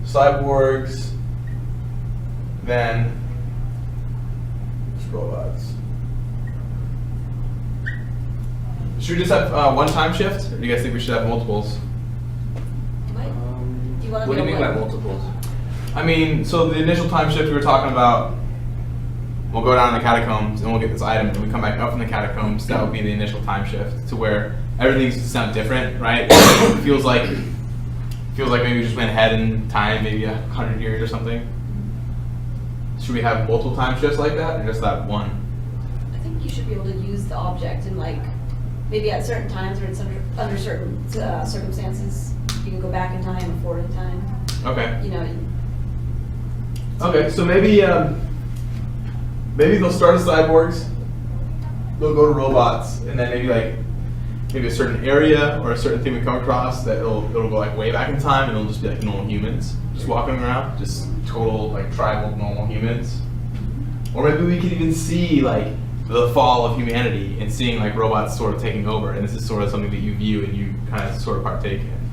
cyborgs, then robots. Should we just have one time shift, or do you guys think we should have multiples? What do you mean by multiples? I mean, so the initial time shift we were talking about, we'll go down in the catacombs and we'll get this item, and we come back up from the catacombs. That would be the initial time shift to where everything's sound different, right? It feels like maybe we just went ahead in time, maybe 100 years or something. Should we have multiple time shifts like that, or just that one? I think you should be able to use the object and like maybe at certain times or under certain circumstances, you can go back in time or forward in time. Okay. You know. Okay, so maybe they'll start as cyborgs, they'll go to robots, and then maybe a certain area or a certain thing we come across that it'll go like way back in time, and it'll just be like normal humans just walking around, just total like tribal normal humans. Or maybe we could even see like the fall of humanity and seeing like robots sort of taking over, and this is sort of something that you view and you kind of sort of partake in.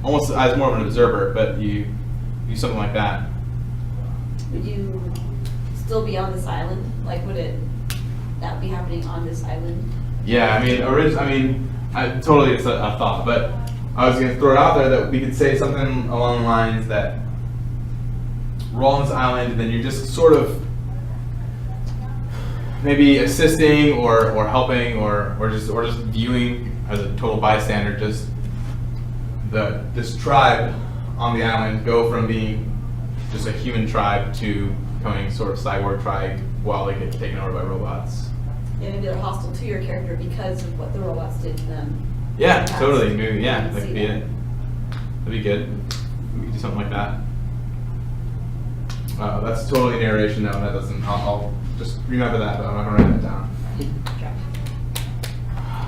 Almost as more of an observer, but you do something like that. Would you still be on this island? Like, would that be happening on this island? Yeah, I mean, totally it's a thought, but I was going to throw it out there that we could say something along the lines that we're all on this island, and then you're just sort of maybe assisting or helping or just viewing as a total bystander, just this tribe on the island go from being just a human tribe to becoming sort of cyborg tribe while they get taken over by robots. Yeah, maybe they're hostile to your character because of what the robots did to them. Yeah, totally. Maybe, yeah, that could be that. it. That'd be good. We could do something like that. That's totally narration though, and that doesn't. I'll just remember that, but I'm not gonna write that down. Okay.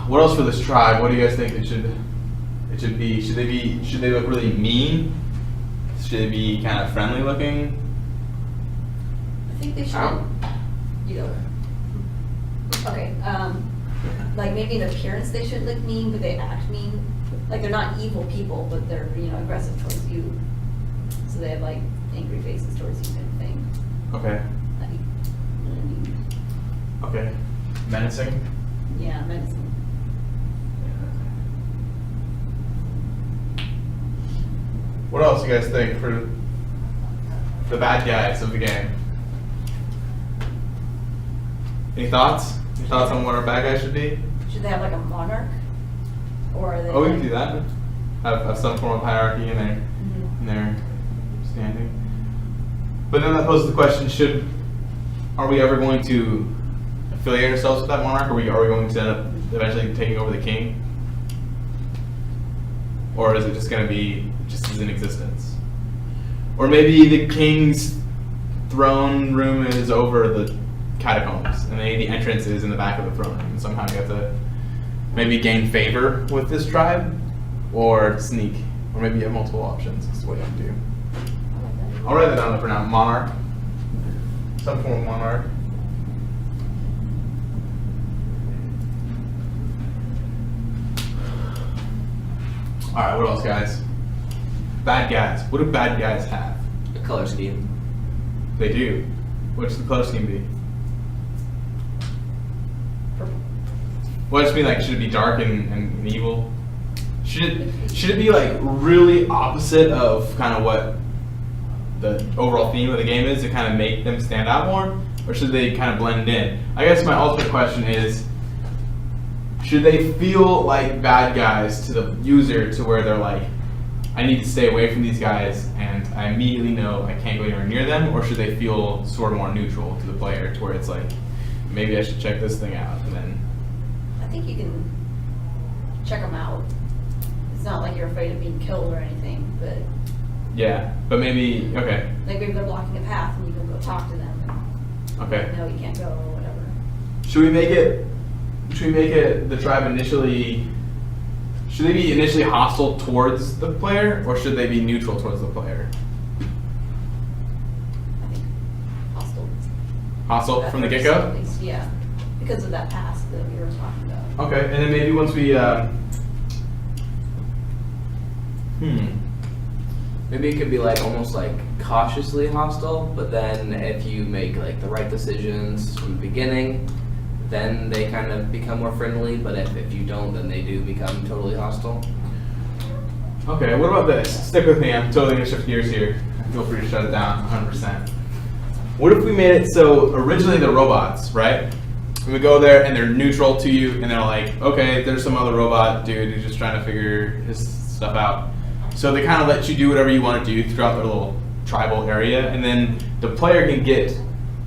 What else for this tribe? What do you guys think it should be? Should they look really mean? Should they be kind of friendly looking? I think they should, you know, okay, like maybe in appearance they should look mean, but they act mean. Like they're not evil people, but they're, you know, aggressive towards you. So they have like angry faces towards you kind of thing. Okay. Like, you know what I mean? Okay. Menacing? Yeah, menacing. What else do you guys think for the bad guys of the game? Any thoughts? Any thoughts on what our bad guys should be? Should they have like a monarch? Or are they Oh, we can like- do that. Have some form of hierarchy in their Mhm. in their standing. But then that poses the question: are we ever going to affiliate ourselves with that monarch? Are we going to end up eventually taking over the king? Or is it just going to be just as in existence? Or maybe the king's throne room is over the catacombs, and the entrance is in the back of the throne room. And somehow you have to maybe gain favor with this tribe, or sneak, or maybe you have multiple options. That's what you have to do. I'll write that down for now. Monarch. Some form of monarch. Alright, what else, guys? Bad guys. What do bad guys have? A color scheme. They do. What should the color scheme be? Purple. Well, just be like, should it be dark and evil? Should it be like really opposite of kind of what the overall theme of the game is to kind of make them stand out more? Or should they kind of blend in? I guess my ultimate question is, should they feel like bad guys to the user to where they're like, I need to stay away from these guys and I immediately know I can't go anywhere near them? Or should they feel sort of more neutral to the player to where it's like, maybe I should check this thing out and then... I think you can check them out. It's not like you're afraid of being killed or anything, but Yeah, but maybe, okay. like maybe they're blocking a path and you can go talk to them and Okay. no, you can't go or whatever. Should we make it the tribe initially, should they be initially hostile towards the player, or should they be neutral towards the player? I think hostile. Hostile from the At get-go? first, at least, yeah, because of that past that we were talking about. Okay, and then maybe once we, Maybe it could be like almost like cautiously hostile, but then if you make like the right decisions from the beginning, then they kind of become more friendly. But if you don't, then they do become totally hostile. Okay, what about this? Stick with me, I'm totally gonna shift gears here. Feel free to shut it down 100%. What if we made it so originally they're robots, right? And we go there and they're neutral to you and they're like, okay, there's some other robot dude who's just trying to figure his stuff out. So they kind of let you do whatever you want to do throughout their little tribal area, and then the player can get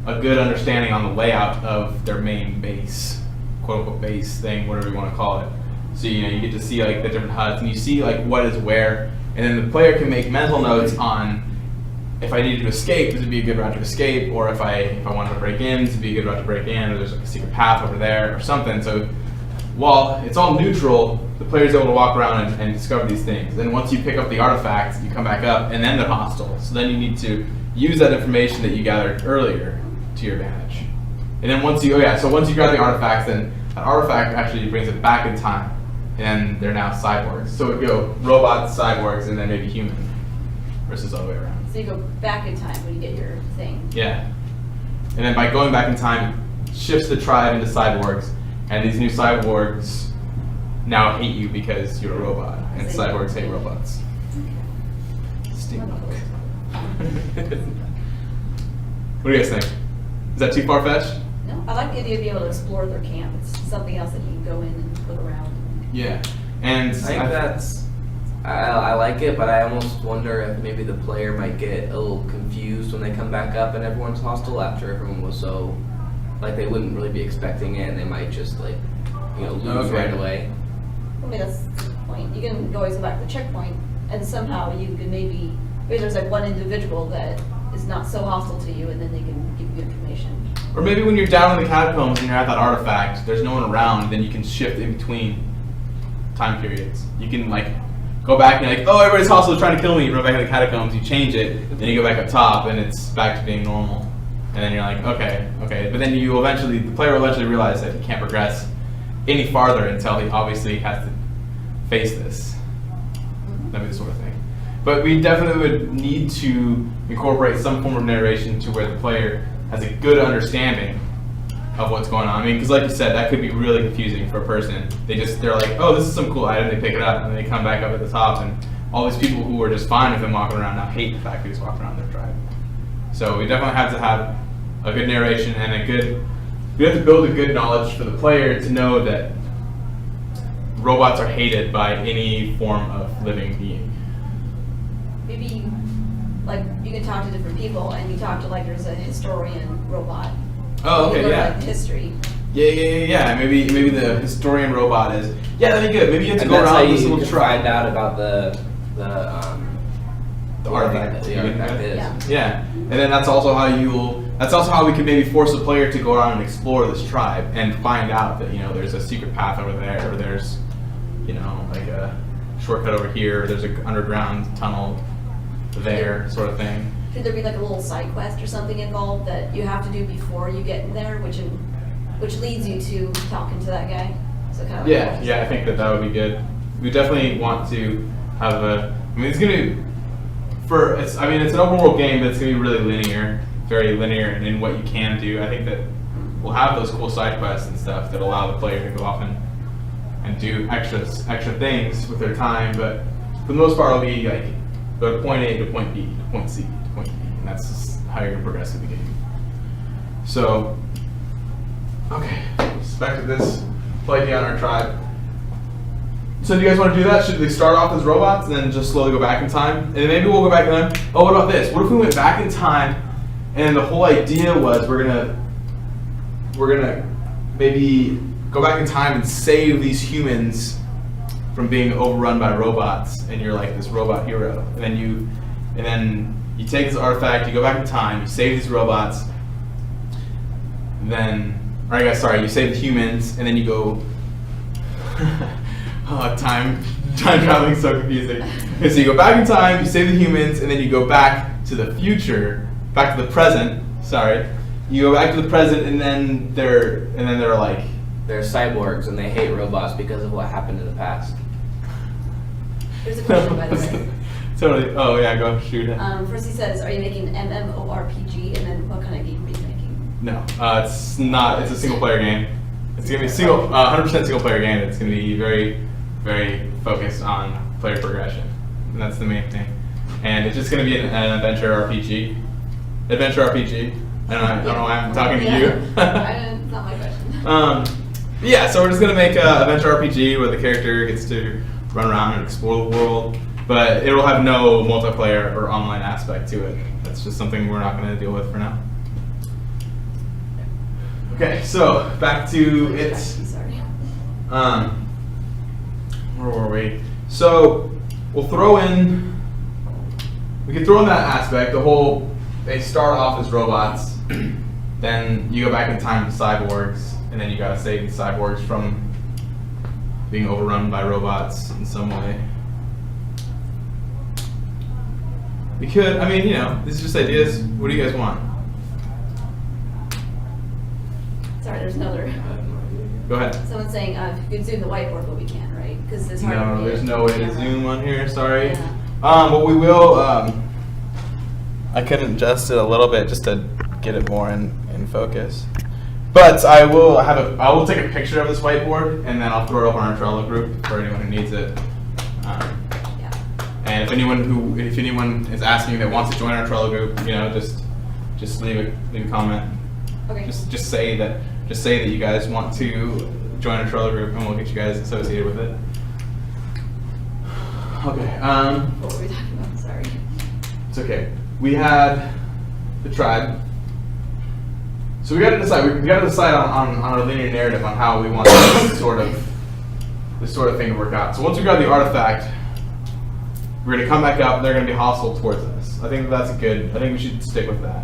a good understanding on the layout of their main base, quote unquote base thing, whatever you want to call it. So you get to see like the different huts and you see like what is where, and then the player can make mental notes on if I needed to escape, this would be a good route to escape, or if I wanted to break in, this would be a good route to break in, or there's like a secret path over there or something. So while it's all neutral, the player's able to walk around and discover these things. Then once you pick up the artifacts, you come back up, and then they're hostile. So then you need to use that information that you gathered earlier to your advantage. And then once you, once you grab the artifacts, then that artifact actually brings it back in time, and they're now cyborgs. So it would go robots, cyborgs, and then maybe human, versus all the way around. So you go back in time when you get your thing. Yeah. And then by going back in time, it shifts the tribe into cyborgs, and these new cyborgs now hate you because you're a robot, and cyborgs hate robots. Steampunk. What do you guys think? Is that too far-fetched? No, I like the idea of being able to explore their camp. It's something else that you can go in and look around. Yeah. And I think that's, I like it, but I almost wonder if maybe the player might get a little confused when they come back up and everyone's hostile after everyone was so, like they wouldn't really be expecting it, and they might just like, lose right away. I mean, that's the point. You can always go back to the checkpoint, and somehow you can maybe there's like one individual that is not so hostile to you, and then they can give you information. Or maybe when you're down in the catacombs and you're at that artifact, there's no one around, then you can shift in between time periods. You can like go back and you're like, oh, everybody's hostile trying to kill me. You run back in the catacombs, you change it, then you go back up top, and it's back to being normal. And then you're like, okay. But then the player will eventually realize that he can't progress any farther until he obviously has to face this. That'd be the sort of thing. But we definitely would need to incorporate some form of narration to where the player has a good understanding of what's going on. I mean, because like you said, that could be really confusing for a person. They're like, oh, this is some cool item, they pick it up, and then they come back up at the top, and all these people who were just fine with him walking around now hate the fact that he's walking around their tribe. So we definitely have to have a good narration and we have to build a good knowledge for the player to know that robots are hated by any form of living being. Maybe like you can talk to different people, and you talk to like there's a historian robot. Oh, okay, you learn, yeah. like history. Yeah. Maybe the historian robot is. Yeah, that'd be good. Maybe you have to And go that's how around this you little can tribe. find out about the artifact. The artifact is. Yeah. Yeah, and then that's also how we can maybe force the player to go around and explore this tribe and find out that there's a secret path over there, or there's like a shortcut over here, or there's an underground tunnel there, sort of thing. Should there be like a little side quest or something involved that you have to do before you get in there, which leads you to talking to that guy? So kind of like Yeah, I think that would be good. We definitely want to have it's an open world game, but it's gonna be really linear, very linear in what you can do. I think that we'll have those cool side quests and stuff that allow the player to go off and do extra things with their time, but for the most part it'll be like go to point A to point B to point C to point D, and that's just how you're gonna progress through the game. So, okay, back to this play on our tribe. So do you guys want to do that? Should they start off as robots and then just slowly go back in time? And then maybe we'll go back in time. Oh, what about this? What if we went back in time and the whole idea was we're gonna maybe go back in time and save these humans from being overrun by robots, and you're like this robot hero. And then you take this artifact, you go back in time, you save these robots, you save the humans, and then you go time traveling is so confusing. Okay, so you go back in time, you save the humans, and then you go back to the future, back to the present. Sorry, you go back to the present, and then they're like They're cyborgs and they hate robots because of what happened in the past. There's a question, by the way. Totally. Oh yeah, go shoot it. First he says, are you making an MMORPG? And then what kind of game are you making? No, it's not. It's a single player game. It's gonna be a 100% single player game. It's gonna be very, very focused on player progression, and that's the main thing. And it's just gonna be an adventure RPG. Adventure RPG. I don't know why I'm talking to you. It's not my question. Yeah, so we're just gonna make an adventure RPG where the character gets to run around and explore the world, but it'll have no multiplayer or online aspect to it. That's just something we're not gonna deal with for now. Okay, so back to it. Sorry. Where were we? So we'll throw in. We can throw in that aspect. The whole they start off as robots, then you go back in time to cyborgs, and then you gotta save the cyborgs from being overrun by robots in some way. We could. I mean, this is just ideas. What do you guys want? Sorry, there's another. Go ahead. Someone's saying you could zoom the whiteboard, but we can't, right? Because it's hard to No, read there's it. no way to Yeah. zoom on here. Sorry. Yeah. But we will. I could adjust it a little bit just to get it more in focus. But I will take a picture of this whiteboard and then I'll throw it up on our Trello group for anyone who needs it. Yeah. And if anyone is asking that wants to join our Trello group, just leave a comment. Okay. Just say that you guys want to join our Trello group and we'll get you guys associated with it. Okay. What were we talking about? Sorry. It's okay. We had the tribe. So we got to decide on our linear narrative on how we want this sort of thing to work out. So once we got the artifact, we're going to come back up and they're going to be hostile towards us. I think I think we should stick with that.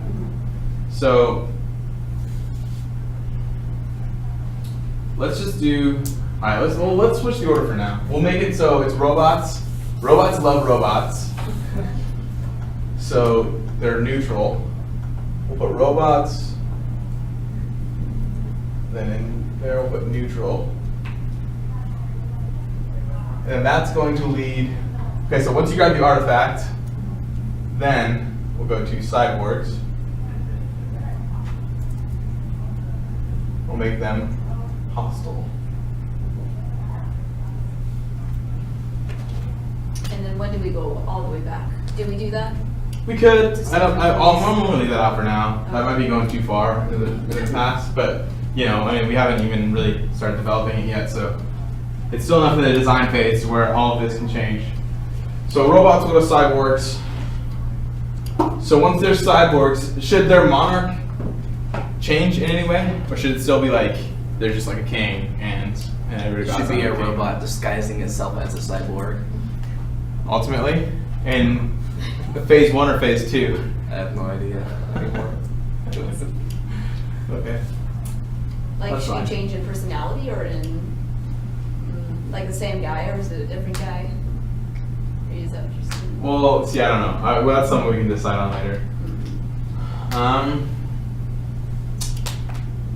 So let's just do, all right, let's switch the order for now. We'll make it so it's robots. Robots love robots. So they're neutral. We'll put robots. Then in there we'll put neutral. And that's going to lead, okay, so once you grab the artifact, then we'll go to cyborgs. We'll make them hostile. And then when do we go all the way back? Did we do that? We could. I'm going to leave that out for now. That might be going too far in the past, but we haven't even really started developing it yet, so it's still enough in the design phase where all of this can change. So robots will go to cyborgs. So once they're cyborgs, should their monarch change in any way, or should it still be like they're just like a king and everybody It got should be a king? robot disguising itself as a cyborg. Ultimately, in phase 1 or phase 2? I have no idea anymore. Okay. Like, That's should fine. you change in personality or in, like, the same guy, or is it a different guy? Or is that what you're saying? Well, see, I don't know. Well, that's something we can decide on later.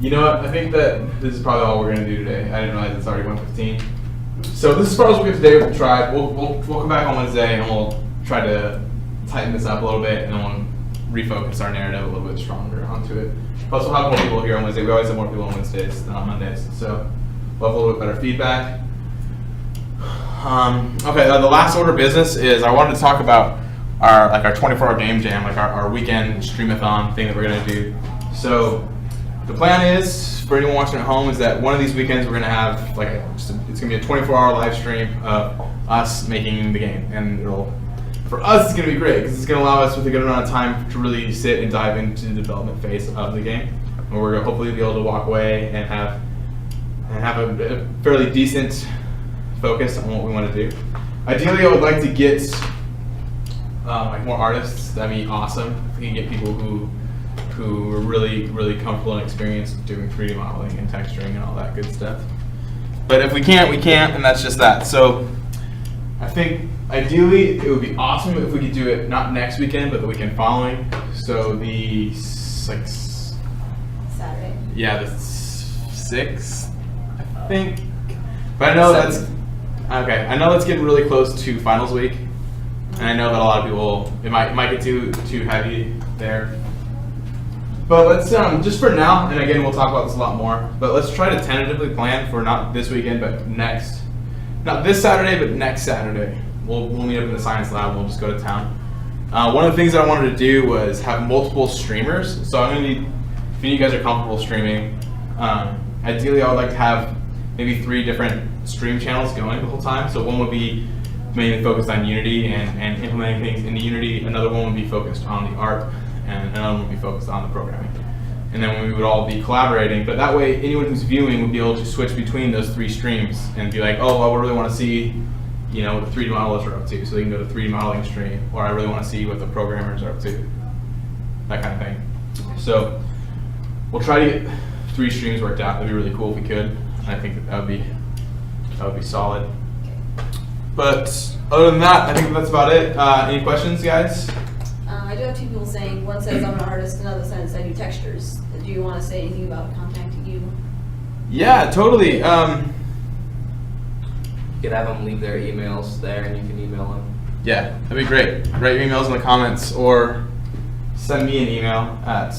You know what? I think that this is probably all we're going to do today. I didn't realize it's already 1:15. So this is probably what we get today with the tribe. We'll come back on Wednesday and we'll try to tighten this up a little bit and then we'll refocus our narrative a little bit stronger onto it. Plus, we'll have more people here on Wednesday. We always have more people on Wednesdays than on Mondays, so we'll have a little bit better feedback. Okay, the last order of business is I wanted to talk about our 24-hour game jam, like our weekend streamathon thing that we're gonna do. So the plan is, for anyone watching at home, is that one of these weekends we're gonna have it's gonna be a 24-hour live stream of us making the game, and for us it's gonna be great because it's gonna allow us with a good amount of time to really sit and dive into the development phase of the game, where we're gonna hopefully be able to walk away and have a fairly decent focus on what we want to do. Ideally, I would like to get more artists. That'd be awesome. If we can get people who are really, really comfortable and experienced doing 3D modeling and texturing and all that good stuff. But if we can't, we can't, and that's just that. So I think ideally it would be awesome if we could do it not next weekend, but the weekend following. So the Saturday. Yeah, the 6th, I think. But I know that's okay. I know that's getting really close to finals week. and I know that a lot of people, it might get too heavy there. But let's, just for now, and again, we'll talk about this a lot more, but let's try to tentatively plan for not this weekend, but next, not this Saturday, but next Saturday. We'll meet up in the science lab, and we'll just go to town. One of the things that I wanted to do was have multiple streamers, so I'm gonna need, if you guys are comfortable streaming, ideally I would like to have maybe 3 different stream channels going the whole time. So one would be mainly focused on Unity and implementing things into Unity, another one would be focused on the art, and another one would be focused on the programming. And then we would all be collaborating, but that way anyone who's viewing would be able to switch between those 3 streams and be like, oh, well, I really want to see, you know, what the 3D modelers are up to, so they can go to 3D modeling stream, or I really want to see what the programmers are up to, that kind of thing. So we'll try to get 3 streams worked out. That'd be really cool if we could. I think that would be solid. But other than that, I think that's about it. Any questions, guys? I do have 2 people saying, one says I'm an artist, another says I do textures. Do you want to say anything about contacting you? Yeah, totally. You could have them leave their emails there, and you can email them. Yeah, that'd be great. Write your emails in the comments, or send me an email at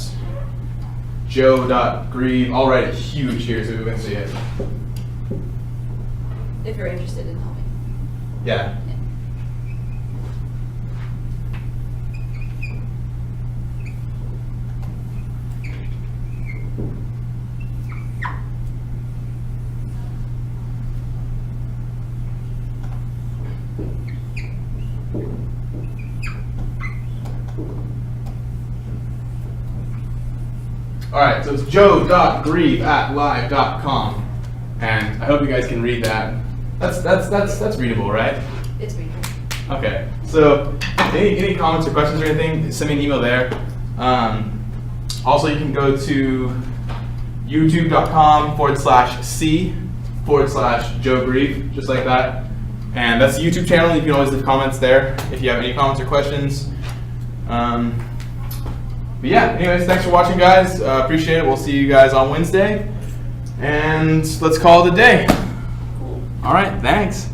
joe.grieve. I'll write it huge here so people can see it. If you're interested in helping. Yeah. Alright, so it's joe.grieve@live.com, and I hope you guys can read that. That's readable, right? It's readable. Okay, so any comments or questions or anything, send me an email there. Also, you can go to youtube.com/c/Joe Grieve, just like that. And that's the YouTube channel. You can always leave comments there if you have any comments or questions. But yeah, anyways, thanks for watching, guys. Appreciate it. We'll see you guys on Wednesday. And let's call it a day. All right, thanks.